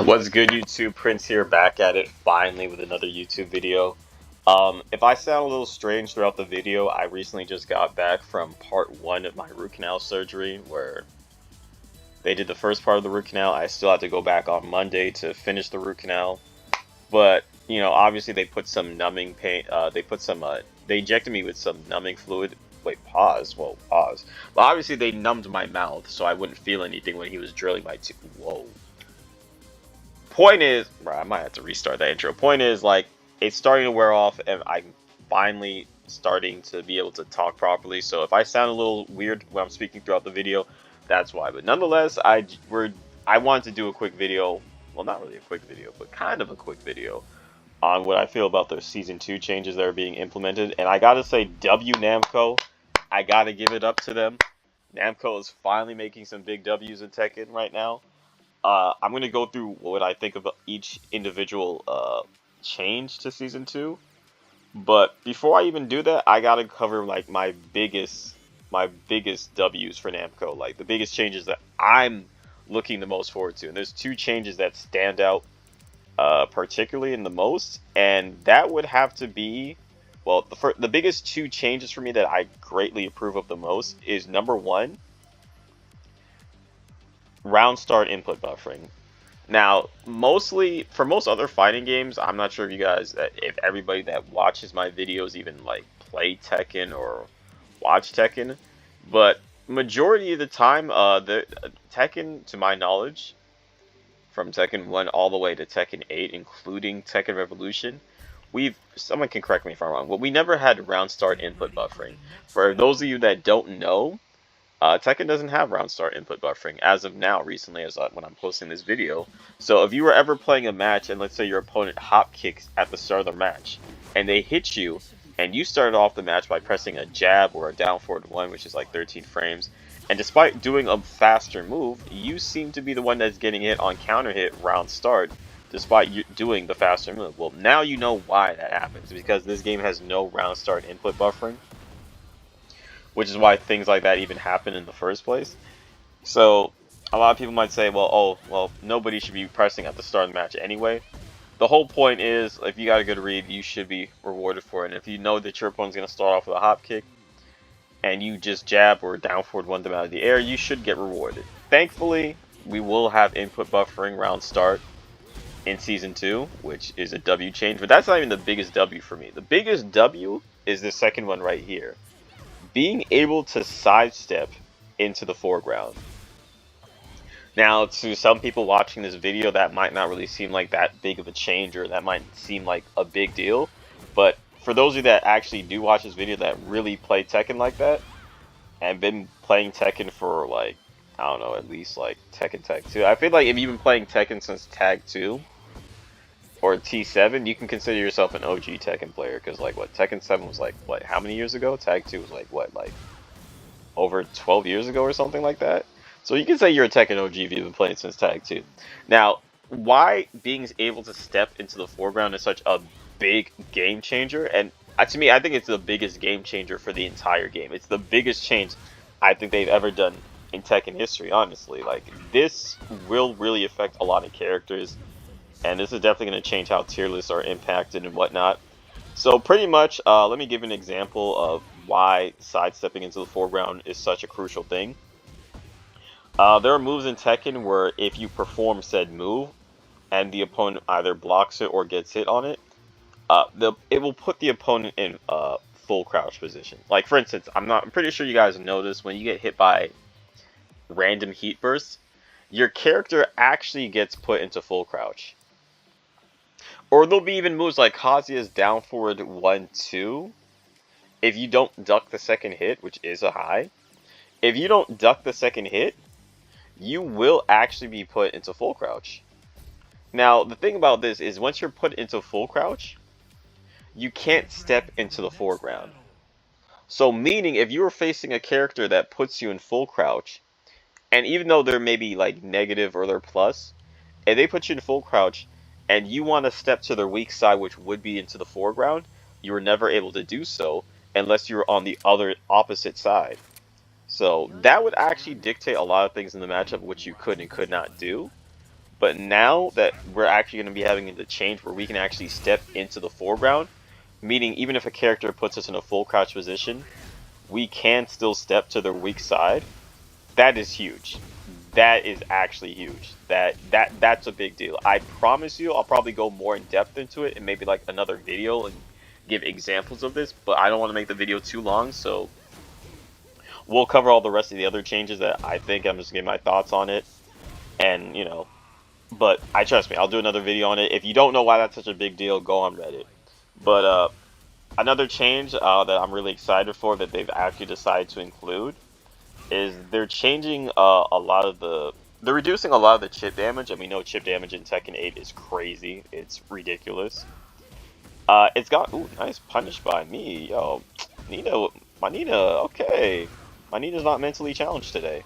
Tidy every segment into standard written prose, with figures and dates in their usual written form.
What's good, YouTube? Prince here, back at it finally with another YouTube video. If I sound a little strange throughout the video, I recently just got back from part 1 of my root canal surgery, where they did the first part of the root canal. I still have to go back on Monday to finish the root canal, but you know, obviously they put some numbing paint. They injected me with some numbing fluid. Wait, pause. Well, pause. Well, obviously they numbed my mouth, so I wouldn't feel anything when he was drilling my tooth. Whoa. Point is, bro, I might have to restart that intro. Point is, like, it's starting to wear off, and I'm finally starting to be able to talk properly. So if I sound a little weird when I'm speaking throughout the video, that's why. But nonetheless, I wanted to do a quick video. Well, not really a quick video, but kind of a quick video on what I feel about the season 2 changes that are being implemented. And I gotta say, Namco, I gotta give it up to them. Namco is finally making some big W's in Tekken right now. I'm going to go through what I think of each individual change to Season 2. But before I even do that, I got to cover like my biggest W's for Namco. Like the biggest changes that I'm looking the most forward to. And there's two changes that stand out particularly in the most. And that would have to be, well, the biggest two changes for me that I greatly approve of the most is number one, round start input buffering. Now, mostly for most other fighting games, I'm not sure if you guys, if everybody that watches my videos even like play Tekken or watch Tekken, but majority of the time, the Tekken, to my knowledge, from Tekken 1 all the way to Tekken 8, including Tekken Revolution, someone can correct me if I'm wrong, but we never had round start input buffering. For those of you that don't know, Tekken doesn't have round start input buffering as of now, recently, as when I'm posting this video. So if you were ever playing a match and let's say your opponent hop kicks at the start of the match and they hit you and you started off the match by pressing a jab or a down forward 1, which is like 13 frames, and despite doing a faster move, you seem to be the one that's getting hit on counter hit round start despite you doing the faster move. Well, now you know why that happens, because this game has no round start input buffering, which is why things like that even happen in the first place. So a lot of people might say, well, nobody should be pressing at the start of the match anyway. The whole point is, if you got a good read, you should be rewarded for it. And if you know that your opponent's going to start off with a hop kick, and you just jab or down forward 1 them out of the air, you should get rewarded. Thankfully, we will have input buffering round start in Season 2, which is a W change. But that's not even the biggest W for me. The biggest W is the second one right here. Being able to sidestep into the foreground. Now, to some people watching this video, that might not really seem like that big of a change, or that might seem like a big deal. But for those of you that actually do watch this video that really play Tekken like that, and been playing Tekken for like, I don't know, at least like Tekken Tag 2. I feel like if you've been playing Tekken since Tag 2, or T7, you can consider yourself an OG Tekken player, because like what, Tekken 7 was like, what, how many years ago? Tag 2 was like, what, like over 12 years ago or something like that? So you can say you're a Tekken OG if you've been playing since Tag 2. Now, why being able to step into the foreground is such a big game changer, and to me, I think it's the biggest game changer for the entire game. It's the biggest change I think they've ever done in Tekken history, honestly. Like, this will really affect a lot of characters, and this is definitely going to change how tier lists are impacted and whatnot. So pretty much, let me give an example of why sidestepping into the foreground is such a crucial thing. There are moves in Tekken where if you perform said move, and the opponent either blocks it or gets hit on it, it will put the opponent in full crouch position. Like for instance, I'm pretty sure you guys notice when you get hit by random heat bursts, your character actually gets put into full crouch. Or there'll be even moves like Kazuya's down forward 1-2. If you don't duck the second hit, which is a high, if you don't duck the second hit, you will actually be put into full crouch. Now, the thing about this is once you're put into full crouch, you can't step into the foreground. So meaning if you were facing a character that puts you in full crouch, and even though they're maybe like negative or they're plus, if they put you in full crouch, and you want to step to their weak side, which would be into the foreground, you were never able to do so unless you were on the opposite side. So that would actually dictate a lot of things in the matchup which you could and could not do. But now that we're actually going to be having the change where we can actually step into the foreground, meaning even if a character puts us in a full crouch position, we can still step to their weak side. That is huge. That is actually huge. That's a big deal. I promise you, I'll probably go more in depth into it and maybe like another video and give examples of this. But I don't want to make the video too long, so we'll cover all the rest of the other changes that I think. I'm just giving my thoughts on it, and But I trust me, I'll do another video on it. If you don't know why that's such a big deal, go on Reddit. But another change that I'm really excited for that they've actually decided to include is they're reducing a lot of the chip damage, and we know chip damage in Tekken 8 is crazy. It's ridiculous. It's got nice punish by me, yo. Nina, okay. My Nina's not mentally challenged today.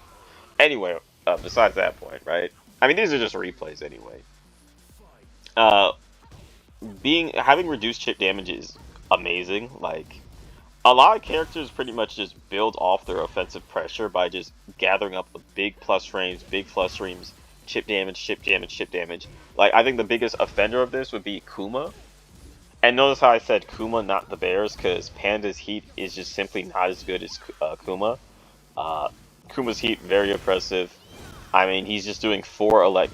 Anyway, besides that point, right? I mean, these are just replays anyway. Uh, having reduced chip damage is amazing. Like, a lot of characters pretty much just build off their offensive pressure by just gathering up the big plus frames, chip damage, chip damage, chip damage. Like, I think the biggest offender of this would be Kuma. And notice how I said Kuma, not the Bears, because Panda's heat is just simply not as good as Kuma. Uh, Kuma's heat very oppressive. I mean, he's just doing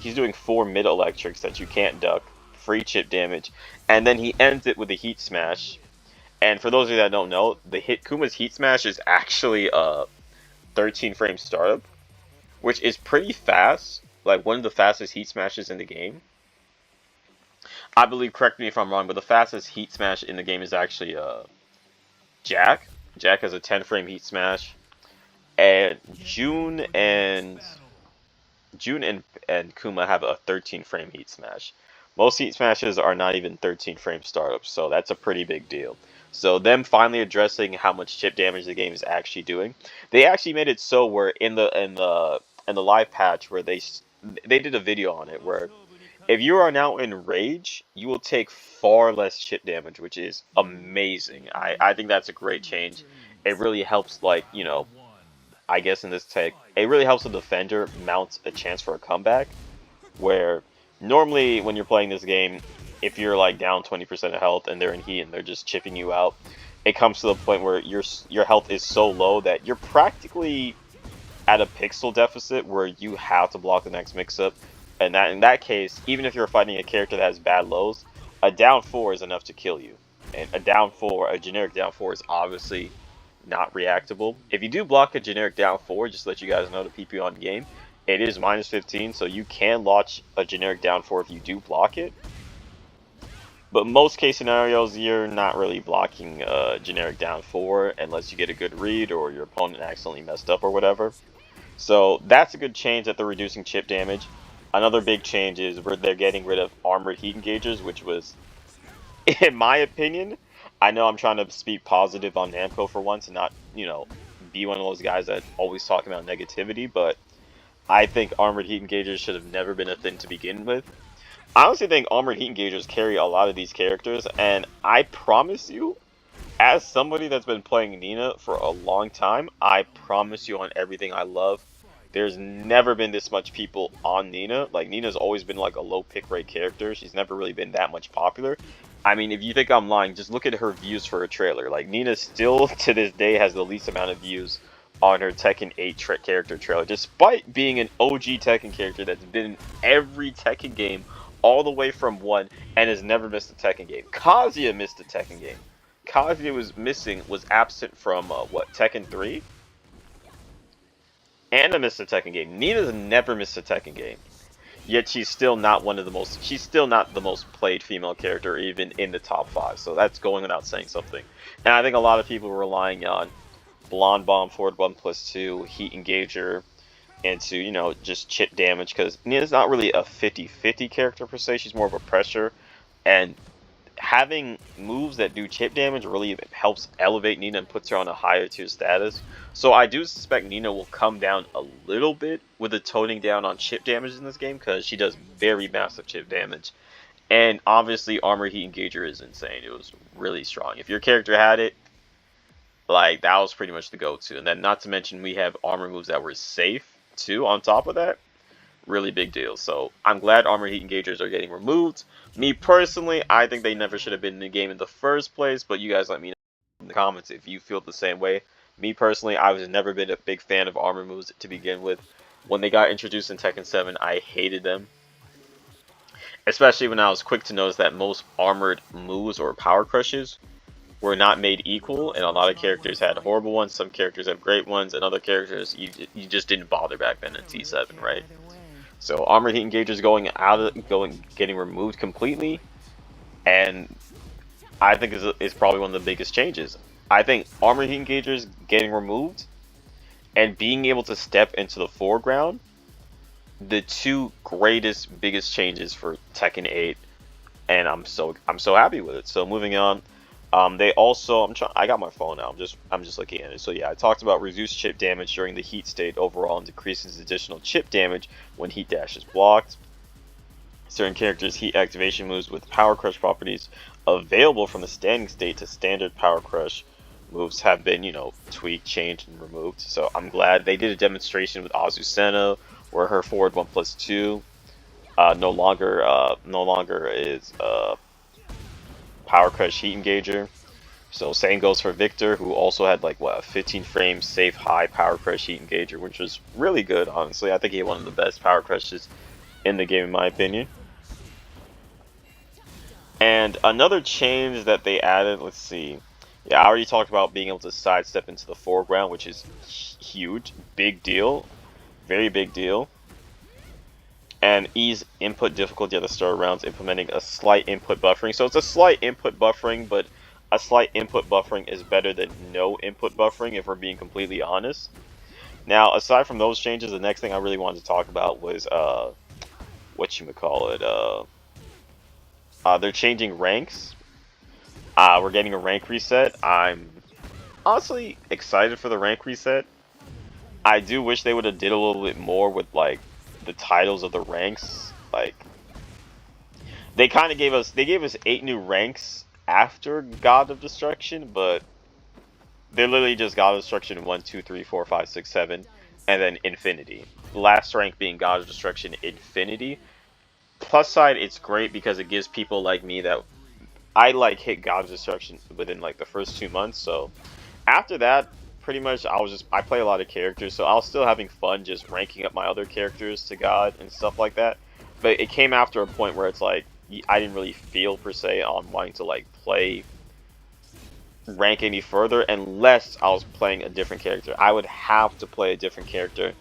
he's doing four mid electrics that you can't duck, free chip damage, and then he ends it with a heat smash. And for those of you that don't know, Kuma's heat smash is actually a 13 frame startup, which is pretty fast, like one of the fastest heat smashes in the game. I believe, correct me if I'm wrong, but the fastest heat smash in the game is actually Jack. Jack has a 10 frame heat smash, and June and Kuma have a 13 frame heat smash. Most heat smashes are not even 13 frame startups, so that's a pretty big deal. So them finally addressing how much chip damage the game is actually doing. They actually made it so where in the live patch where they did a video on it where if you are now in rage, you will take far less chip damage, which is amazing. I think that's a great change. It really helps, like, I guess in this tech, it really helps the defender mount a chance for a comeback. Where normally when you're playing this game, if you're like down 20% of health and they're in heat and they're just chipping you out, it comes to the point where your health is so low that you're practically at a pixel deficit where you have to block the next mix-up. And in that case, even if you're fighting a character that has bad lows, a down 4 is enough to kill you. And a generic down 4 is obviously not reactable. If you do block a generic down 4, just to let you guys know, the PP on game, it is minus 15, so you can launch a generic down 4 if you do block it. But most case scenarios, you're not really blocking a generic down 4 unless you get a good read or your opponent accidentally messed up or whatever. So that's a good change that they're reducing chip damage. Another big change is where they're getting rid of armored heat engagers, which was, in my opinion, I know I'm trying to speak positive on Namco for once and not, be one of those guys that always talk about negativity, but I think armored heat engagers should have never been a thing to begin with. I honestly think armored heat engagers carry a lot of these characters, and I promise you, as somebody that's been playing Nina for a long time, I promise you on everything I love, there's never been this much people on Nina. Like, Nina's always been like a low pick rate character. She's never really been that much popular. I mean, if you think I'm lying, just look at her views for her trailer. Like, Nina still, to this day, has the least amount of views on her Tekken 8 character trailer, despite being an OG Tekken character that's been in every Tekken game all the way from 1 and has never missed a Tekken game. Kazuya missed a Tekken game. Kazuya was absent from, Tekken 3? And missed a Tekken game. Nina's never missed a Tekken game. Yet she's still not she's still not the most played female character even in the top 5. So that's going without saying something. And I think a lot of people are relying on Blonde Bomb, Forward 1+2, Heat Engager, into, just chip damage. Because Nina's not really a 50-50 character per se. She's more of a pressure. And having moves that do chip damage really helps elevate Nina and puts her on a higher tier status. So I do suspect Nina will come down a little bit with the toning down on chip damage in this game because she does very massive chip damage. And obviously Armor Heat Engager is insane. It was really strong. If your character had it, like, that was pretty much the go-to. And then not to mention we have armor moves that were safe too on top of that. really big deal. So I'm glad armor heat engagers are getting removed. Me personally, I think they never should have been in the game in the first place, but you guys let me know in the comments if you feel the same way. Me personally, I was never been a big fan of armor moves to begin with. When they got introduced in Tekken 7, I hated them. Especially when I was quick to notice that most armored moves or power crushes were not made equal, and a lot of characters had horrible ones, some characters have great ones, and other characters you just didn't bother back then in T7, right? So armored heat engagers getting removed completely, and I think is probably one of the biggest changes. I think armored heat engagers getting removed and being able to step into the foreground, the two biggest changes for Tekken 8, and I'm so happy with it. So moving on, they also I got my phone now. I'm just looking at it. So yeah, I talked about reduced chip damage during the heat state overall and decreases additional chip damage when heat dash is blocked. Certain characters' heat activation moves with power crush properties available from the standing state to standard power crush moves have been, tweaked, changed, and removed. So I'm glad they did a demonstration with Azucena where her forward 1+2 no longer is power crush heat engager. So same goes for Victor, who also had like a 15 frame safe high power crush heat engager, which was really good. Honestly, I think he had one of the best power crushes in the game, in my opinion. And another change that they added, let's see. Yeah, I already talked about being able to sidestep into the foreground, which is huge, big deal, very big deal. And ease input difficulty at the start of rounds, implementing a slight input buffering. So it's a slight input buffering, but a slight input buffering is better than no input buffering, if we're being completely honest. Now, aside from those changes, the next thing I really wanted to talk about was they're changing ranks. We're getting a rank reset. I'm honestly excited for the rank reset. I do wish they would have did a little bit more with like the titles of the ranks. Like they kind of gave us 8 new ranks after God of Destruction, but they're literally just God of Destruction 1, 2, 3, 4, 5, 6, 7, and then Infinity. Last rank being God of Destruction Infinity. Plus side, it's great because it gives people like me that I like hit God of Destruction within like the first 2 months. So after that, pretty much I play a lot of characters, so I was still having fun just ranking up my other characters to God and stuff like that. But it came after a point where it's like I didn't really feel per se on wanting to like play rank any further unless I was playing a different character. I would have to play a different character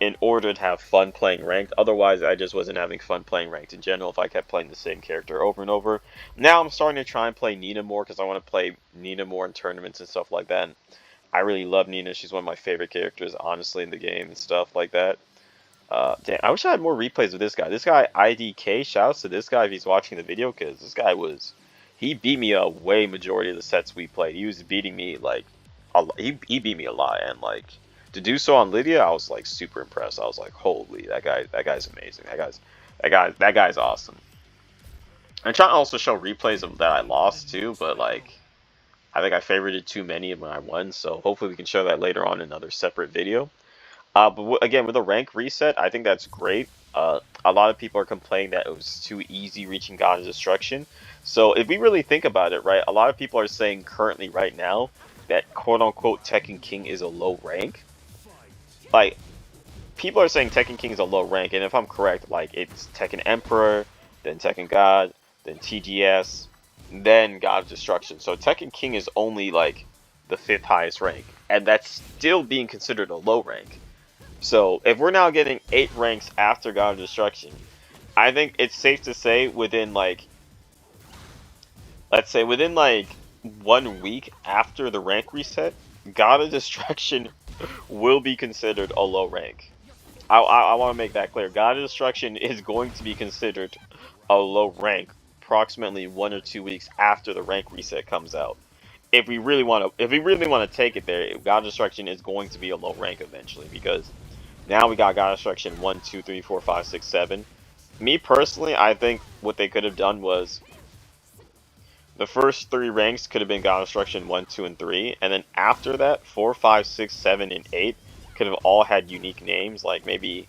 in order to have fun playing ranked. Otherwise, I just wasn't having fun playing ranked in general if I kept playing the same character over and over. Now I'm starting to try and play Nina more because I want to play Nina more in tournaments and stuff like that. And I really love Nina. She's one of my favorite characters, honestly, in the game and stuff like that. Damn, I wish I had more replays with this guy. This guy, IDK, shouts to this guy if he's watching the video, because this guy he beat me a way majority of the sets we played. He was beating me, like, he beat me a lot, and, like, to do so on Lydia, I was, like, super impressed. I was like, holy, that guy's amazing. That guy's awesome. I'm trying to also show replays of that I lost, too, but, like, I think I favorited too many when I won, so hopefully we can show that later on in another separate video. But again, with the rank reset, I think that's great. A lot of people are complaining that it was too easy reaching God of Destruction. So if we really think about it, right, a lot of people are saying currently right now that quote-unquote Tekken King is a low rank. Like, people are saying Tekken King is a low rank, and if I'm correct, like, it's Tekken Emperor, then Tekken God, then TGS, then God of Destruction. So Tekken King is only, like, the 5th highest rank, and that's still being considered a low rank. So if we're now getting 8 ranks after God of Destruction, I think it's safe to say within like, let's say within like 1 week after the rank reset, God of Destruction will be considered a low rank. I want to make that clear. God of Destruction is going to be considered a low rank approximately 1 or 2 weeks after the rank reset comes out. If we really want to take it there, God of Destruction is going to be a low rank eventually, because now we got God of Destruction 1, 2, 3, 4, 5, 6, 7. Me personally, I think what they could have done was the first 3 ranks could have been God of Destruction 1, 2, and 3, and then after that, 4, 5, 6, 7, and 8 could have all had unique names, like maybe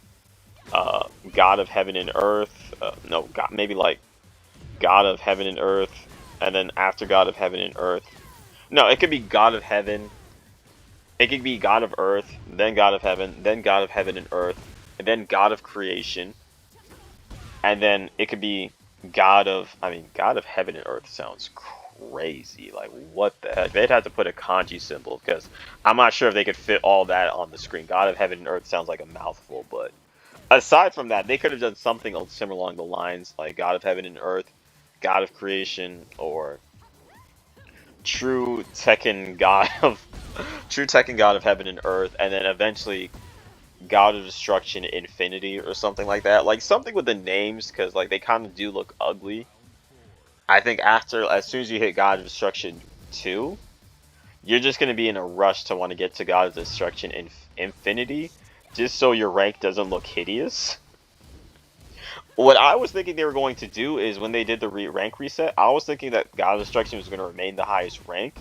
God of Heaven and Earth. No, God, maybe like God of Heaven and Earth, and then after God of Heaven and Earth. No, it could be God of Heaven. It could be God of Earth, then God of Heaven, then God of Heaven and Earth, and then God of Creation, and then it could be God of. I mean, God of Heaven and Earth sounds crazy. Like, what the heck? They'd have to put a kanji symbol because I'm not sure if they could fit all that on the screen. God of Heaven and Earth sounds like a mouthful, but aside from that, they could have done something similar along the lines like God of Heaven and Earth, God of Creation, or True Tekken God of True Tekken God of Heaven and Earth, and then eventually God of Destruction Infinity or something like that. Like something with the names, because like they kind of do look ugly. I think as soon as you hit God of Destruction 2, you're just gonna be in a rush to want to get to God of Destruction Infinity, just so your rank doesn't look hideous. What I was thinking they were going to do is when they did the rank reset, I was thinking that God of Destruction was going to remain the highest rank,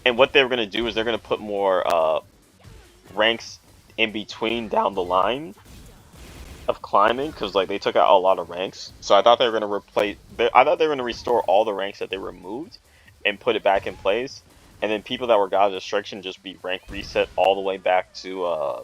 and what they were going to do is they're going to put more ranks in between down the line of climbing, because like they took out a lot of ranks. So I thought they were going to I thought they were going to restore all the ranks that they removed and put it back in place, and then people that were God of Destruction just be rank reset all the way back to I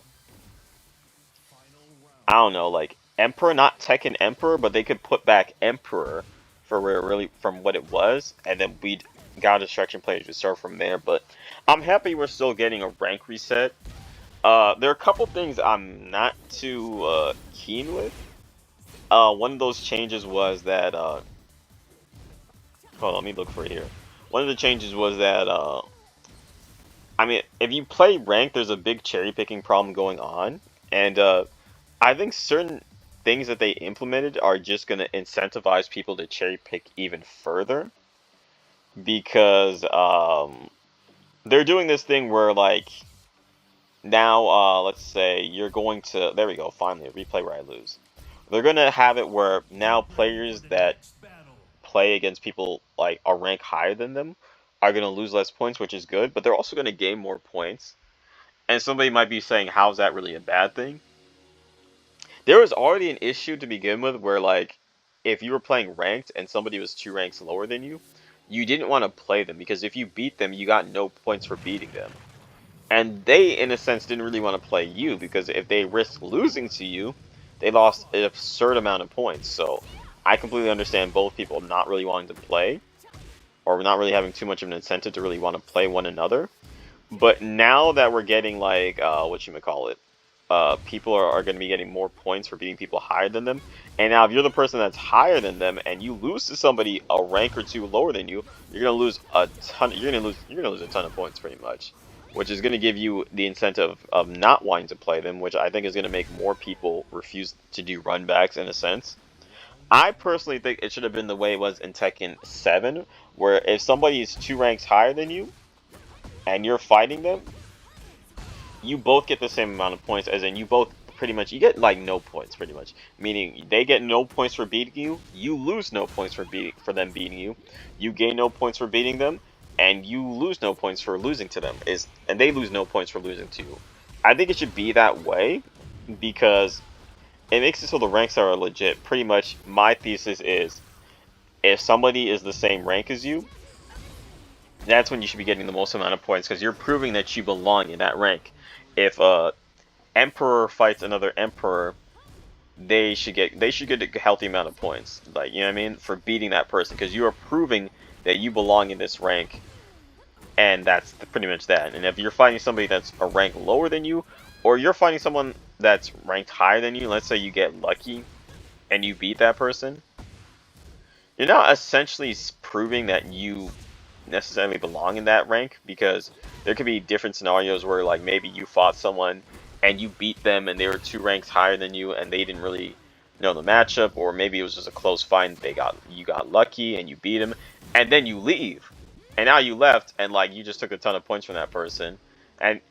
don't know, like Emperor, not Tekken Emperor, but they could put back Emperor for where it really from what it was, and then we'd God of Destruction players would start from there. But I'm happy we're still getting a rank reset. There are a couple things I'm not too keen with. One of those changes was that hold on, let me look for it here. One of the changes was that I mean, if you play rank, there's a big cherry picking problem going on, and I think certain things that they implemented are just going to incentivize people to cherry pick even further because they're doing this thing where like now let's say you're going to there we go finally a replay where I lose. They're going to have it where now players that play against people like a rank higher than them are going to lose less points, which is good, but they're also going to gain more points. And somebody might be saying, how's that really a bad thing? There was already an issue to begin with where like if you were playing ranked and somebody was 2 ranks lower than you didn't want to play them because if you beat them, you got no points for beating them. And they in a sense didn't really want to play you because if they risked losing to you, they lost an absurd amount of points. So I completely understand both people not really wanting to play or not really having too much of an incentive to really want to play one another. But now that we're getting like what you might call it, people are going to be getting more points for beating people higher than them. And now if you're the person that's higher than them and you lose to somebody a rank or two lower than you, you're going to lose a ton. You're going to lose a ton of points pretty much, which is going to give you the incentive of not wanting to play them, which I think is going to make more people refuse to do runbacks in a sense. I personally think it should have been the way it was in Tekken 7, where if somebody is 2 ranks higher than you and you're fighting them, you both get the same amount of points, as in you both pretty much, you get like no points pretty much, meaning they get no points for beating you lose no points for them beating you gain no points for beating them, and you lose no points for losing to them, and they lose no points for losing to you. I think it should be that way because it makes it so the ranks are legit. Pretty much my thesis is if somebody is the same rank as you, that's when you should be getting the most amount of points because you're proving that you belong in that rank. If emperor fights another emperor, they should get a healthy amount of points. Like, you know what I mean, for beating that person because you are proving that you belong in this rank, and that's pretty much that. And if you're fighting somebody that's a rank lower than you, or you're fighting someone that's ranked higher than you, let's say you get lucky and you beat that person, you're not essentially proving that you necessarily belong in that rank because there could be different scenarios where like maybe you fought someone and you beat them and they were 2 ranks higher than you and they didn't really know the matchup, or maybe it was just a close fight and you got lucky and you beat them and then you leave and now you left and like you just took a ton of points from that person. And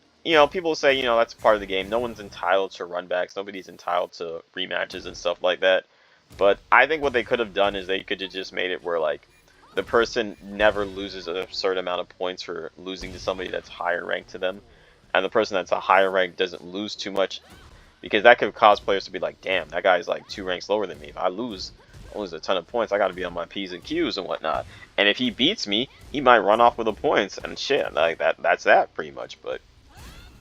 people say that's part of the game. No one's entitled to runbacks, nobody's entitled to rematches and stuff like that. But I think what they could have done is they could have just made it where like the person never loses an absurd amount of points for losing to somebody that's higher ranked to them, and the person that's a higher rank doesn't lose too much because that could cause players to be like, damn, that guy's like 2 ranks lower than me. If I lose a ton of points, I got to be on my P's and Q's and whatnot. And if he beats me, he might run off with the points and shit like that. That's that pretty much. But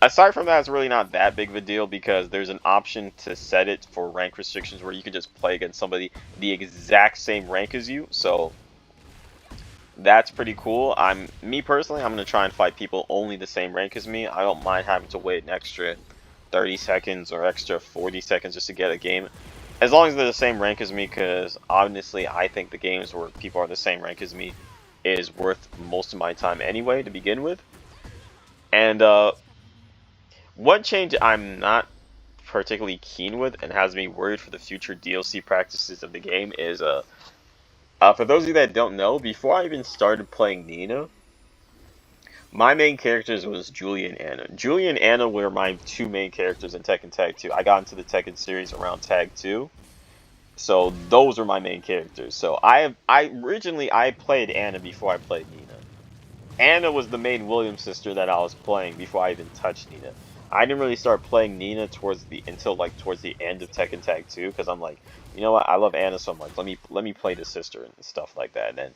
aside from that, it's really not that big of a deal because there's an option to set it for rank restrictions where you can just play against somebody the exact same rank as you. So that's pretty cool. Me personally, I'm gonna try and fight people only the same rank as me. I don't mind having to wait an extra 30 seconds or extra 40 seconds just to get a game, as long as they're the same rank as me. Because honestly, I think the games where people are the same rank as me is worth most of my time anyway to begin with. And one change I'm not particularly keen with and has me worried for the future DLC practices of the game is for those of you that don't know, before I even started playing Nina, my main characters was Julia and Anna. Julia and Anna were my 2 main characters in Tekken Tag 2. I got into the Tekken series around Tag 2, so those were my main characters. So I originally played Anna before I played Nina. Anna was the main Williams sister that I was playing before I even touched Nina. I didn't really start playing Nina towards the end of Tekken Tag 2 because I'm like, you know what, I love Anna so much. Let me play the sister and stuff like that. And then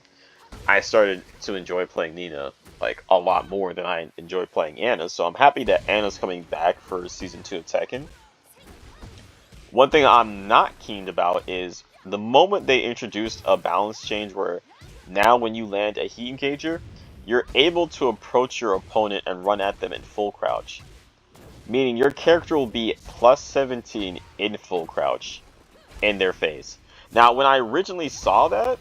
I started to enjoy playing Nina like a lot more than I enjoy playing Anna. So I'm happy that Anna's coming back for season 2 of Tekken. One thing I'm not keen about is the moment they introduced a balance change where now when you land a heat engager, you're able to approach your opponent and run at them in full crouch. Meaning your character will be plus 17 in full crouch in their face. Now, when I originally saw that,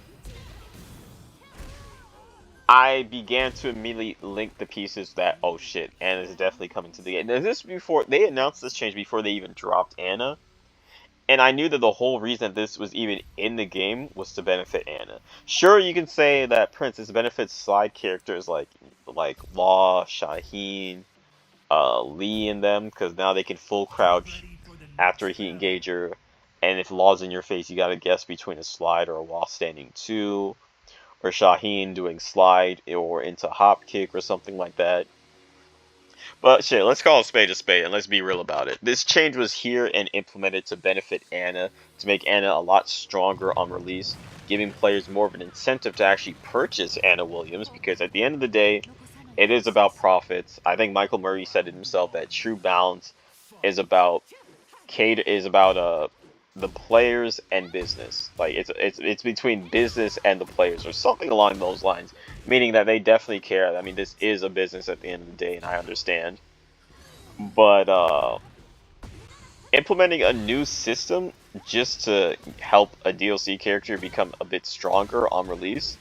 I began to immediately link the pieces that, oh shit, Anna is definitely coming to the game. Now, this before they announced this change before they even dropped Anna. And I knew that the whole reason this was even in the game was to benefit Anna. Sure, you can say that Princess benefits side characters like Law, Shaheen, Lee and them, because now they can full crouch after a heat engager, and if Law's in your face, you gotta guess between a slide or a wall standing 2, or Shaheen doing slide or into hop kick or something like that. But shit, let's call a spade and let's be real about it. This change was here and implemented to benefit Anna, to make Anna a lot stronger on release, giving players more of an incentive to actually purchase Anna Williams, because at the end of the day, it is about profits. I think Michael Murray said it himself that true balance is about the players and business. Like it's between business and the players or something along those lines. Meaning that they definitely care. I mean, this is a business at the end of the day, and I understand. But implementing a new system just to help a DLC character become a bit stronger on release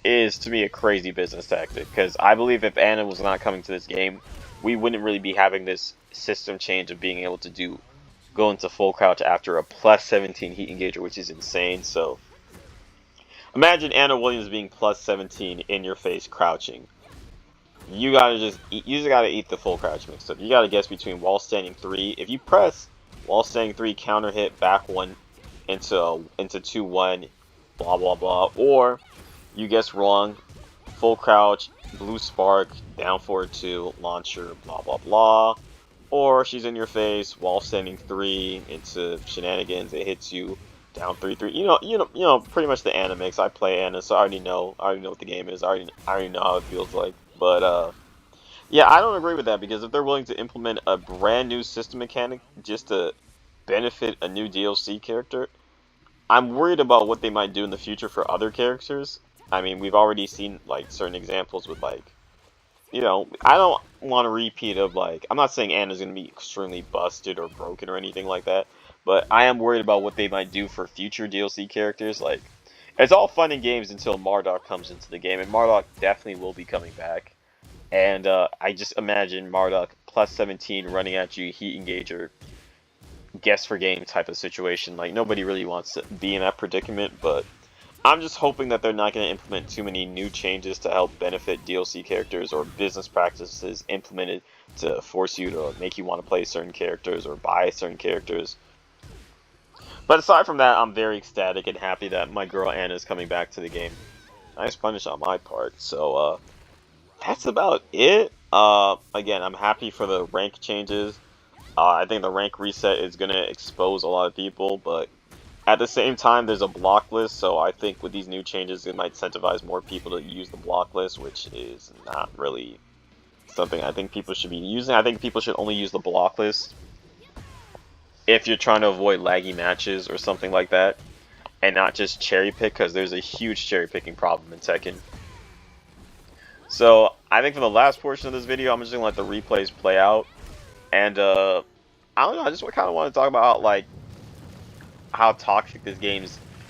is to me a crazy business tactic, because I believe if Anna was not coming to this game, we wouldn't really be having this system change of being able to go into full crouch after a plus 17 heat engager, which is insane. So imagine Anna Williams being plus 17 in your face crouching. You just gotta eat the full crouch mix up. You gotta guess between wall standing 3. If you press wall standing 3, counter hit back 1 into 2-1, blah blah blah, or you guess wrong, full crouch, blue spark, down forward 2, launcher, blah blah blah. Or she's in your face, wall standing 3 into shenanigans, it hits you, down 3-3. You know, pretty much the Anna mix. I play Anna, so I already know what the game is. I already know how it feels like. But yeah, I don't agree with that, because if they're willing to implement a brand new system mechanic just to benefit a new DLC character, I'm worried about what they might do in the future for other characters. I mean, we've already seen like certain examples with like, I don't want a repeat of like, I'm not saying Anna's going to be extremely busted or broken or anything like that, but I am worried about what they might do for future DLC characters. Like, it's all fun and games until Marduk comes into the game, and Marduk definitely will be coming back. And I just imagine Marduk plus 17 running at you, heat engager, guess for game type of situation. Like, nobody really wants to be in that predicament, but I'm just hoping that they're not going to implement too many new changes to help benefit DLC characters or business practices implemented to force you to make you want to play certain characters or buy certain characters. But aside from that, I'm very ecstatic and happy that my girl Anna is coming back to the game. Nice punish on my part. So that's about it. Again, I'm happy for the rank changes. I think the rank reset is going to expose a lot of people, but at the same time, there's a block list, so I think with these new changes, it might incentivize more people to use the block list, which is not really something I think people should be using. I think people should only use the block list if you're trying to avoid laggy matches or something like that, and not just cherry pick, because there's a huge cherry picking problem in Tekken. So I think for the last portion of this video, I'm just gonna let the replays play out, and I don't know, I just kind of want to talk about like how toxic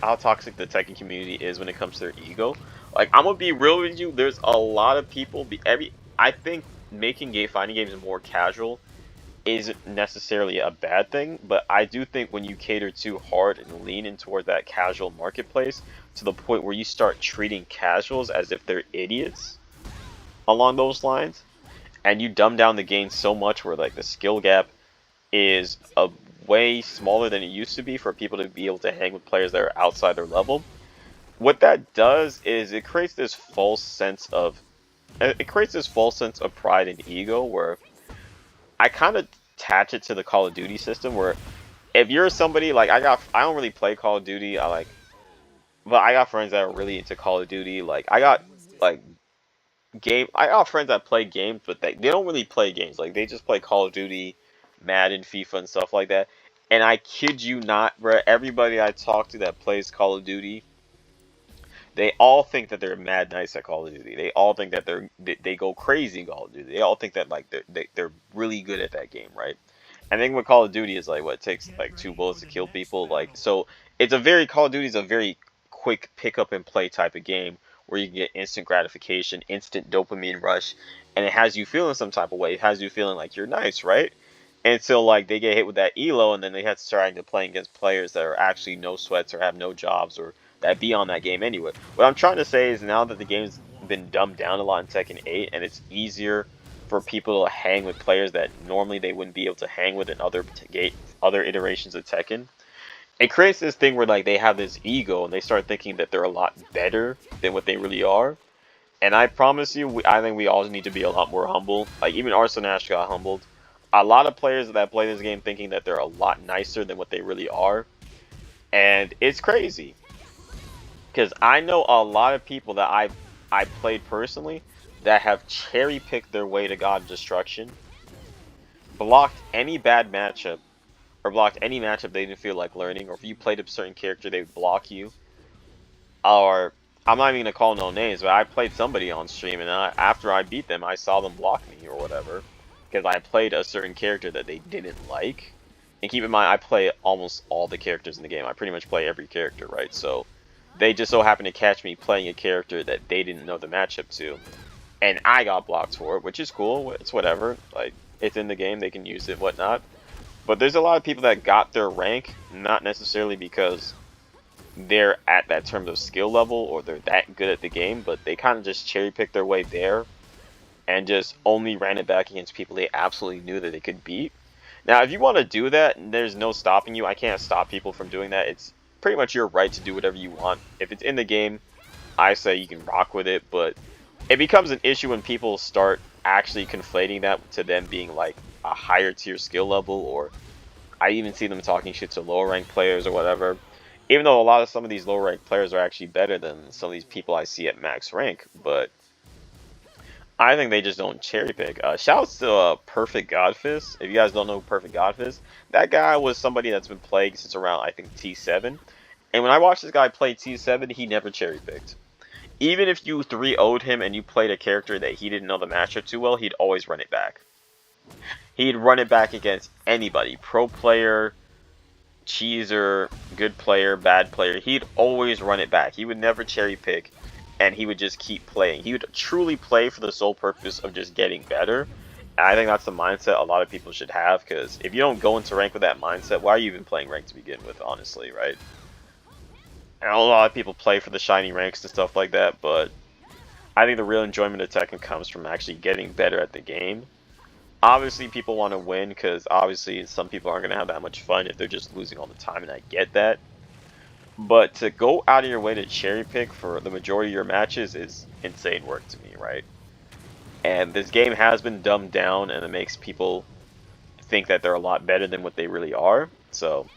how toxic the Tekken community is when it comes to their ego. Like, I'm gonna be real with you, there's a lot of people. I think making fighting games more casual isn't necessarily a bad thing, but I do think when you cater too hard and lean in toward that casual marketplace to the point where you start treating casuals as if they're idiots along those lines, and you dumb down the game so much where like the skill gap is a way smaller than it used to be for people to be able to hang with players that are outside their level. What that does is it creates this false sense of pride and ego where I kind of attach it to the Call of Duty system where if you're somebody like I don't really play Call of Duty, but I got friends that are really into Call of Duty. Like like I got friends that play games, but they don't really play games. Like they just play Call of Duty, Madden, FIFA, and stuff like that. And I kid you not, bro, everybody I talk to that plays Call of Duty, they all think that they're mad nice at Call of Duty. They all think that they go crazy in Call of Duty. They all think that like they're really good at that game, right? I think what Call of Duty is like, what, it takes like 2 bullets to kill people. Like, so Call of Duty is a very quick pick up and play type of game where you can get instant gratification, instant dopamine rush, and it has you feeling some type of way. It has you feeling like you're nice, right? Until like they get hit with that elo, and then they have to start to play against players that are actually no sweats or have no jobs or that be on that game anyway. What I'm trying to say is now that the game's been dumbed down a lot in Tekken 8, and it's easier for people to hang with players that normally they wouldn't be able to hang with in other iterations of Tekken. It creates this thing where like they have this ego and they start thinking that they're a lot better than what they really are. And I promise you, I think we all need to be a lot more humble. Like even Arslan Ash got humbled. A lot of players that play this game thinking that they're a lot nicer than what they really are, and it's crazy. Because I know a lot of people that I played personally that have cherry picked their way to God Destruction, blocked any bad matchup, or blocked any matchup they didn't feel like learning, or if you played a certain character, they would block you. Or, I'm not even going to call no names, but I played somebody on stream, and after I beat them, I saw them block me or whatever. Because I played a certain character that they didn't like. And keep in mind, I play almost all the characters in the game. I pretty much play every character, right? So, they just so happened to catch me playing a character that they didn't know the matchup to. And I got blocked for it, which is cool. It's whatever. Like, it's in the game, they can use it, whatnot. But there's a lot of people that got their rank, not necessarily because they're at that terms of skill level or they're that good at the game, but they kind of just cherry picked their way there and just only ran it back against people they absolutely knew that they could beat. Now, if you want to do that, there's no stopping you. I can't stop people from doing that. It's pretty much your right to do whatever you want. If it's in the game, I say you can rock with it, but it becomes an issue when people start actually conflating that to them being like a higher tier skill level, or I even see them talking shit to lower ranked players or whatever. Even though some of these lower ranked players are actually better than some of these people I see at max rank, but I think they just don't cherry pick. Shouts to Perfect Godfist. If you guys don't know Perfect Godfist, that guy was somebody that's been playing since around, I think, T7. And when I watched this guy play T7, he never cherry picked. Even if you 3-0'd him and you played a character that he didn't know the matchup too well, he'd always run it back. He'd run it back against anybody. Pro player, cheeser, good player, bad player. He'd always run it back. He would never cherry pick, and he would just keep playing. He would truly play for the sole purpose of just getting better. And I think that's the mindset a lot of people should have, because if you don't go into rank with that mindset, why are you even playing rank to begin with, honestly, right? And a lot of people play for the shiny ranks and stuff like that, but I think the real enjoyment of Tekken comes from actually getting better at the game. Obviously, people want to win, because obviously some people aren't going to have that much fun if they're just losing all the time, and I get that. But to go out of your way to cherry pick for the majority of your matches is insane work to me, right? And this game has been dumbed down, and it makes people think that they're a lot better than what they really are. So,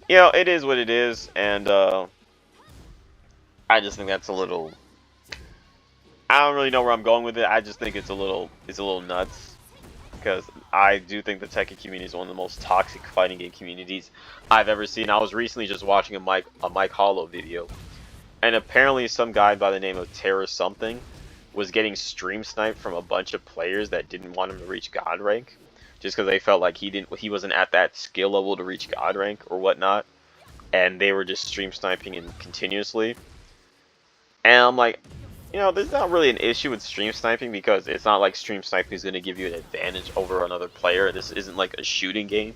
you know, it is what it is, and I just think that's a little. I don't really know where I'm going with it. I just think it's a little nuts, because I do think the Tekken community is one of the most toxic fighting game communities I've ever seen. I was recently just watching a Mike Hollow video, and apparently some guy by the name of Terra something was getting stream sniped from a bunch of players that didn't want him to reach God rank, just because they felt like he wasn't at that skill level to reach God rank or whatnot, and they were just stream sniping him continuously. And I'm like, you know, there's not really an issue with stream sniping, because it's not like stream sniping is going to give you an advantage over another player. This isn't like a shooting game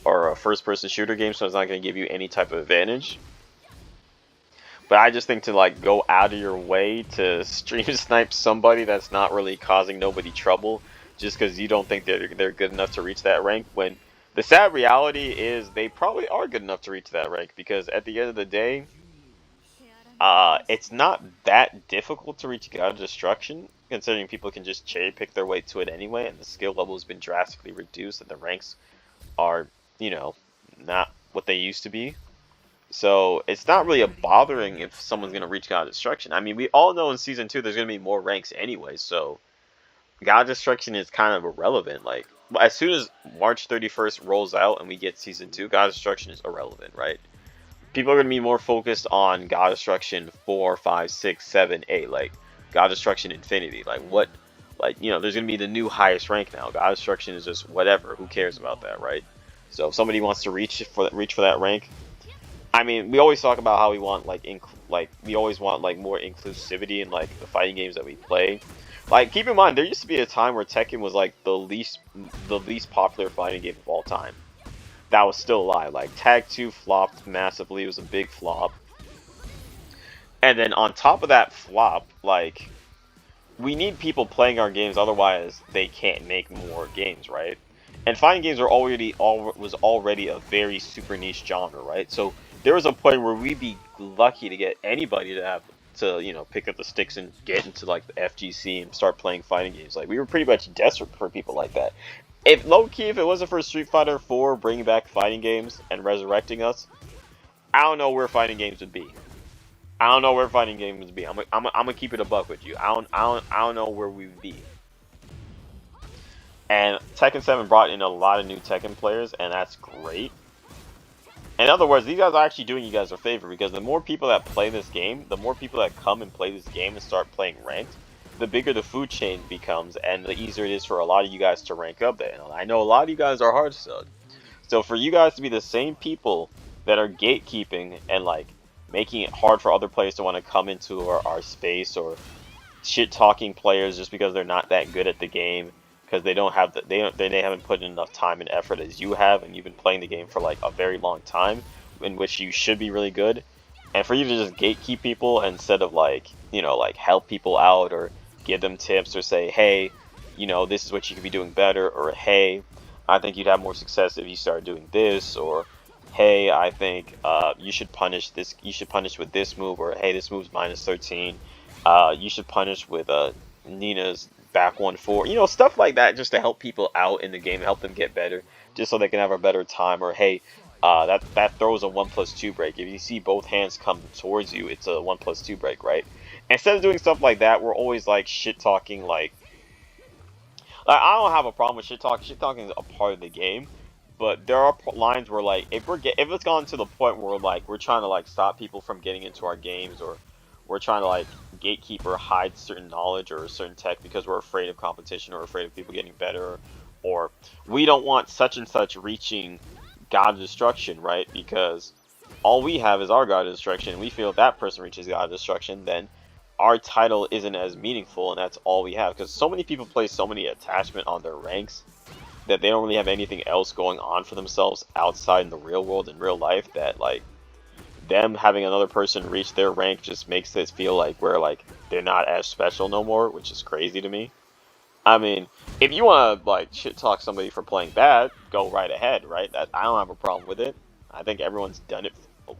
or a first-person shooter game, so it's not going to give you any type of advantage. But I just think to like go out of your way to stream snipe somebody that's not really causing nobody trouble just because you don't think they're good enough to reach that rank, when the sad reality is they probably are good enough to reach that rank, because at the end of the day, it's not that difficult to reach God Destruction, considering people can just cherry pick their way to it anyway, and the skill level has been drastically reduced, and the ranks are, you know, not what they used to be. So it's not really a bothering if someone's going to reach God Destruction. I mean, we all know in Season 2 there's going to be more ranks anyway, so God Destruction is kind of irrelevant. Like, as soon as March 31st rolls out and we get Season 2, God Destruction is irrelevant, right? People are going to be more focused on God Destruction 4, 5, 6, 7, 8, like God Destruction Infinity. Like, what, like, you know, there's going to be the new highest rank now. God Destruction is just whatever. Who cares about that, right? So if somebody wants to reach for that rank, I mean, we always talk about how we want we always want like more inclusivity in like the fighting games that we play. Like, keep in mind, there used to be a time where Tekken was like the least popular fighting game of all time. That was still alive. Like, Tag 2 flopped massively. It was a big flop. And then on top of that flop, like, we need people playing our games, otherwise they can't make more games, right? And fighting games are was already a very super niche genre, right? So there was a point where we'd be lucky to get anybody to you know, pick up the sticks and get into like the FGC and start playing fighting games. Like, we were pretty much desperate for people like that. If low-key, if it wasn't for Street Fighter 4 bringing back fighting games and resurrecting us, I don't know where fighting games would be. I don't know where fighting games would be. I'm gonna keep it a buck with you. I don't know where we would be. And Tekken 7 brought in a lot of new Tekken players, and that's great. In other words, these guys are actually doing you guys a favor, because the more people that play this game, the more people that come and play this game and start playing ranked, the bigger the food chain becomes, and the easier it is for a lot of you guys to rank up there. And I know a lot of you guys are hard stuck. So for you guys to be the same people that are gatekeeping and like making it hard for other players to want to come into our space, or shit talking players just because they're not that good at the game, because they haven't put in enough time and effort as you have, and you've been playing the game for like a very long time, in which you should be really good. And for you to just gatekeep people instead of like, you know, like help people out or give them tips or say, hey, you know, this is what you could be doing better, or hey, I think you'd have more success if you started doing this, or hey, I think you should punish with this move, or hey, this move's minus 13. You should punish with Nina's back 1-4, you know, stuff like that, just to help people out in the game, help them get better, just so they can have a better time. Or hey, that throws a 1+2 break. If you see both hands come towards you, it's a 1+2 break, right? Instead of doing stuff like that, we're always like shit talking. Like, I don't have a problem with shit talking. Shit talking is a part of the game, but there are lines where like if it's gone to the point where like we're trying to like stop people from getting into our games, or we're trying to like gatekeep or hide certain knowledge or certain tech because we're afraid of competition or afraid of people getting better, or we don't want such and such reaching God Destruction, right? Because all we have is our God Destruction, and we feel if that person reaches God Destruction, then our title isn't as meaningful, and that's all we have. Because so many people place so many attachment on their ranks that they don't really have anything else going on for themselves outside in the real world, in real life, that like them having another person reach their rank just makes it feel like they're not as special no more, which is crazy to me. I mean, if you want to like shit talk somebody for playing bad, go right ahead, right? I don't have a problem with it. I think everyone's done it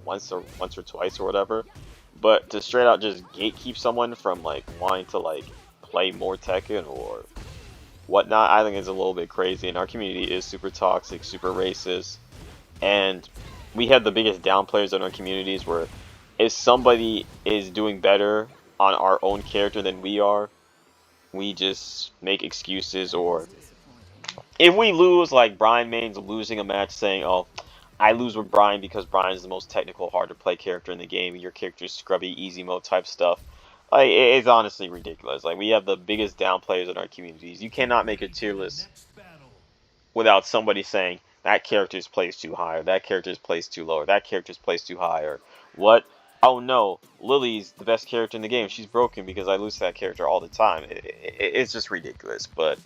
once or twice or whatever. But to straight out just gatekeep someone from like wanting to like play more Tekken, or whatnot, I think is a little bit crazy. And our community is super toxic, super racist, and we have the biggest down players in our communities where if somebody is doing better on our own character than we are, we just make excuses. Or if we lose, like Brian Main's losing a match saying, oh, I lose with Brian because Brian's the most technical, hard to play character in the game, and your character's scrubby, easy mode type stuff. Like, it's honestly ridiculous. Like, we have the biggest down players in our communities. You cannot make a tier list without somebody saying that character's plays too high, or that character's plays too low, or that character's plays too high, or what? Oh no, Lily's the best character in the game. She's broken because I lose to that character all the time. It's just ridiculous. But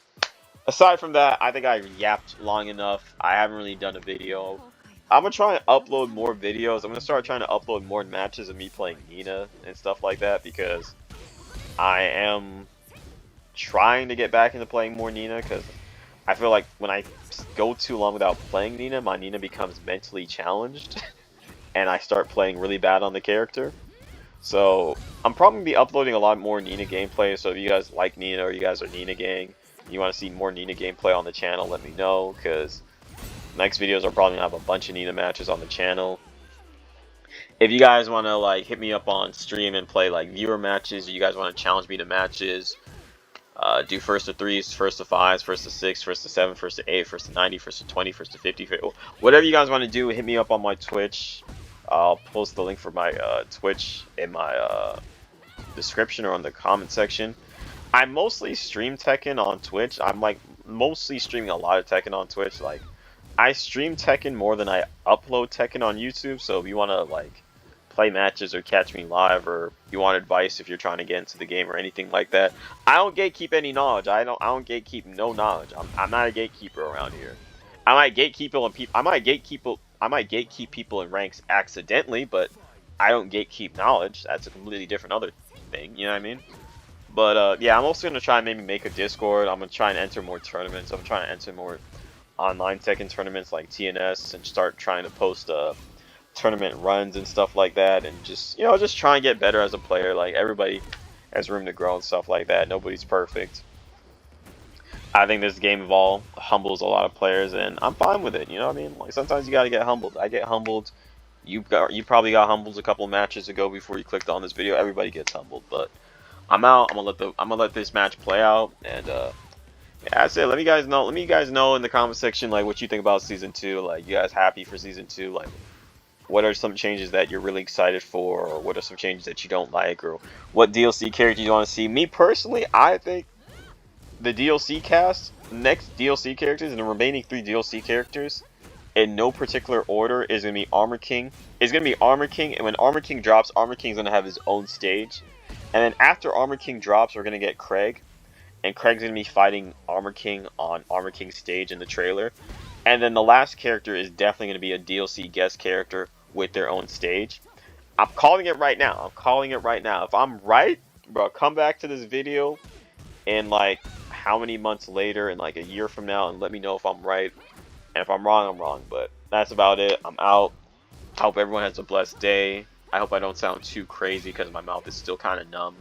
aside from that, I think I yapped long enough. I haven't really done a video. I'm gonna try and upload more videos. I'm gonna start trying to upload more matches of me playing Nina and stuff like that, because I am trying to get back into playing more Nina, because I feel like when I go too long without playing Nina, my Nina becomes mentally challenged and I start playing really bad on the character. So I'm probably going to be uploading a lot more Nina gameplay, so if you guys like Nina or you guys are Nina gang, you want to see more Nina gameplay on the channel, let me know, because next videos are probably going to have a bunch of Nina matches on the channel. If you guys want to like hit me up on stream and play like viewer matches, or you guys want to challenge me to matches, do first to 3s, first to 5s, first to 6, first to 7, first to 8, first to 90, first to 20, first to 50, whatever you guys want to do, hit me up on my Twitch. I'll post the link for my Twitch in my description or on the comment section. I mostly stream Tekken on Twitch. I'm like mostly streaming a lot of Tekken on Twitch. Like, I stream Tekken more than I upload Tekken on YouTube, so if you want to like play matches or catch me live, or you want advice if you're trying to get into the game or anything like that, I don't gatekeep any knowledge. I don't gatekeep no knowledge. I'm not a gatekeeper around here. I might gatekeep people in ranks accidentally, but I don't gatekeep knowledge. That's a completely different other thing, you know what I mean? But yeah, I'm also gonna try and maybe make a Discord. I'm gonna try and enter more tournaments. I'm trying to enter more online Tekken tournaments like TNS, and start trying to post tournament runs and stuff like that, and just, you know, just try and get better as a player. Like, everybody has room to grow and stuff like that. Nobody's perfect. I think this game of all humbles a lot of players, and I'm fine with it. You know what I mean? Like, sometimes you gotta get humbled. I get humbled. You probably got humbled a couple matches ago before you clicked on this video. Everybody gets humbled, but I'm out. I'm gonna let this match play out, and yeah, that's it. Let me guys know in the comment section like what you think about season 2. Like, you guys happy for season 2? Like, what are some changes that you're really excited for, or what are some changes that you don't like, or what DLC characters you want to see? Me personally, I think the DLC cast, next DLC characters, and the remaining 3 DLC characters, in no particular order, is going to be Armor King. It's going to be Armor King, and when Armor King drops, Armor King's going to have his own stage. And then after Armor King drops, we're going to get Craig. And Craig's going to be fighting Armor King on Armor King's stage in the trailer. And then the last character is definitely going to be a DLC guest character with their own stage. I'm calling it right now. If I'm right, bro, come back to this video in like how many months later, in like a year from now, and let me know if I'm right. And if I'm wrong, I'm wrong. But that's about it. I'm out. I hope everyone has a blessed day. I hope I don't sound too crazy because my mouth is still kind of numb.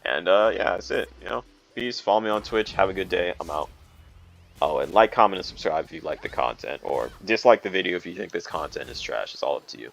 And yeah, that's it. You know, peace. Follow me on Twitch. Have a good day. I'm out. Oh, and like, comment, and subscribe if you like the content, or dislike the video if you think this content is trash. It's all up to you.